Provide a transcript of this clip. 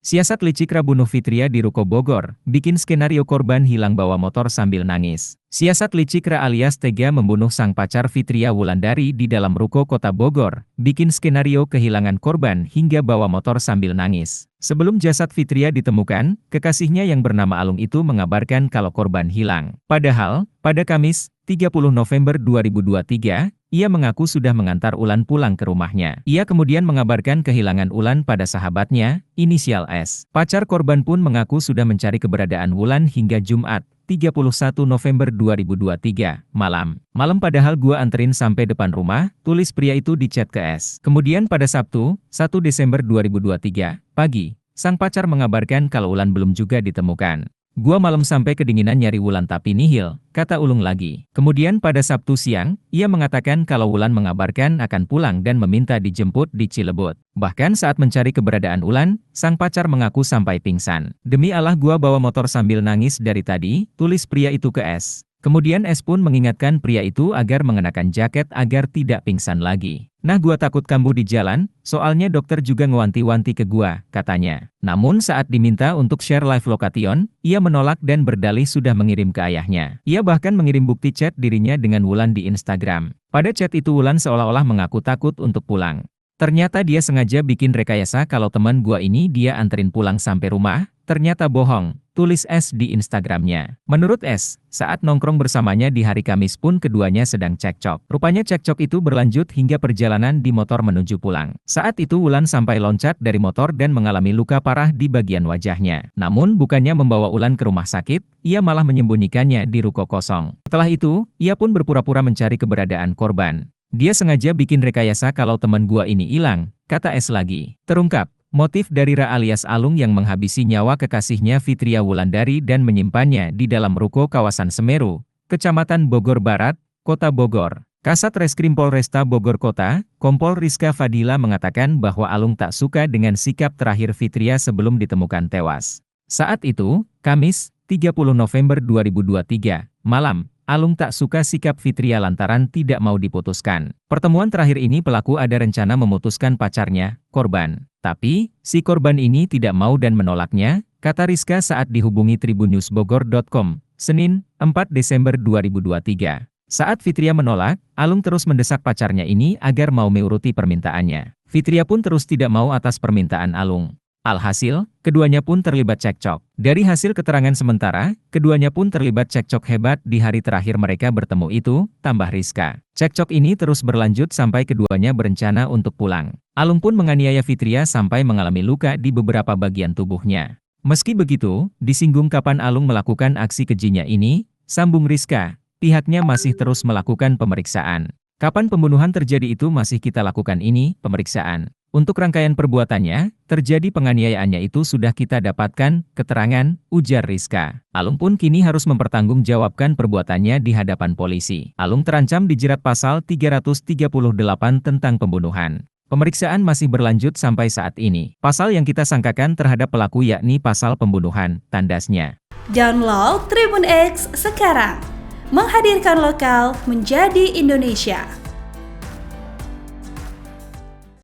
Siasat licik bunuh Fitria di Ruko Bogor, bikin skenario korban hilang bawa motor sambil nangis. Siasat licik alias tega membunuh sang pacar Fitria Wulandari di dalam ruko kota Bogor, bikin skenario kehilangan korban hingga bawa motor sambil nangis. Sebelum jasad Fitria ditemukan, kekasihnya yang bernama Alung itu mengabarkan kalau korban hilang. Padahal, pada Kamis, 30 November 2023, ia mengaku sudah mengantar Ulan pulang ke rumahnya. Ia kemudian mengabarkan kehilangan Ulan pada sahabatnya, inisial S. Pacar korban pun mengaku sudah mencari keberadaan Wulan hingga Jumat, 31 November 2023, malam. Malam padahal gua anterin sampai depan rumah, tulis pria itu di chat ke S. Kemudian pada Sabtu, 1 Desember 2023, pagi, sang pacar mengabarkan kalau Ulan belum juga ditemukan. Gua malam sampai kedinginan nyari Wulan tapi nihil, kata Ulung lagi. Kemudian pada Sabtu siang, ia mengatakan kalau Wulan mengabarkan akan pulang dan meminta dijemput di Cilebut. Bahkan saat mencari keberadaan Ulan, sang pacar mengaku sampai pingsan. Demi Allah gua bawa motor sambil nangis dari tadi, tulis pria itu ke S. Kemudian S pun mengingatkan pria itu agar mengenakan jaket agar tidak pingsan lagi. Nah gua takut kambuh di jalan, soalnya dokter juga ngewanti-wanti ke gua, katanya. Namun saat diminta untuk share live location, ia menolak dan berdalih sudah mengirim ke ayahnya. Ia bahkan mengirim bukti chat dirinya dengan Wulan di Instagram. Pada chat itu Wulan seolah-olah mengaku takut untuk pulang. Ternyata dia sengaja bikin rekayasa kalau teman gua ini dia anterin pulang sampai rumah, ternyata bohong, tulis S di Instagramnya. Menurut S, saat nongkrong bersamanya di hari Kamis pun keduanya sedang cekcok. Rupanya cekcok itu berlanjut hingga perjalanan di motor menuju pulang. Saat itu Wulan sampai loncat dari motor dan mengalami luka parah di bagian wajahnya. Namun bukannya membawa Wulan ke rumah sakit, ia malah menyembunyikannya di ruko kosong. Setelah itu, ia pun berpura-pura mencari keberadaan korban. Dia sengaja bikin rekayasa kalau teman gua ini hilang, kata S lagi. Terungkap, motif dari Ra alias Alung yang menghabisi nyawa kekasihnya Fitria Wulandari dan menyimpannya di dalam ruko kawasan Semeru, Kecamatan Bogor Barat, Kota Bogor. Kasat Reskrim Polresta Bogor Kota, Kompol Rizka Fadila mengatakan bahwa Alung tak suka dengan sikap terakhir Fitria sebelum ditemukan tewas. Saat itu, Kamis, 30 November 2023, malam, Alung tak suka sikap Fitria lantaran tidak mau diputuskan. Pertemuan terakhir ini pelaku ada rencana memutuskan pacarnya, korban. Tapi, si korban ini tidak mau dan menolaknya, kata Rizka saat dihubungi tribunnewsbogor.com, Senin, 4 Desember 2023. Saat Fitria menolak, Alung terus mendesak pacarnya ini agar mau menuruti permintaannya. Fitria pun terus tidak mau atas permintaan Alung. Alhasil, keduanya pun terlibat cekcok. Dari hasil keterangan sementara, keduanya pun terlibat cekcok hebat di hari terakhir mereka bertemu itu, tambah Rizka. Cekcok ini terus berlanjut sampai keduanya berencana untuk pulang. Alung pun menganiaya Fitria sampai mengalami luka di beberapa bagian tubuhnya. Meski begitu, disinggung kapan Alung melakukan aksi kejinya ini, sambung Rizka, pihaknya masih terus melakukan pemeriksaan. Kapan pembunuhan terjadi itu masih kita lakukan ini, pemeriksaan. Untuk rangkaian perbuatannya, terjadi penganiayaannya itu sudah kita dapatkan keterangan, ujar Rizka. Alung pun kini harus mempertanggungjawabkan perbuatannya di hadapan polisi. Alung terancam dijerat pasal 338 tentang pembunuhan. Pemeriksaan masih berlanjut sampai saat ini. Pasal yang kita sangkakan terhadap pelaku yakni pasal pembunuhan, tandasnya. Download Tribun X sekarang. Menghadirkan lokal menjadi Indonesia.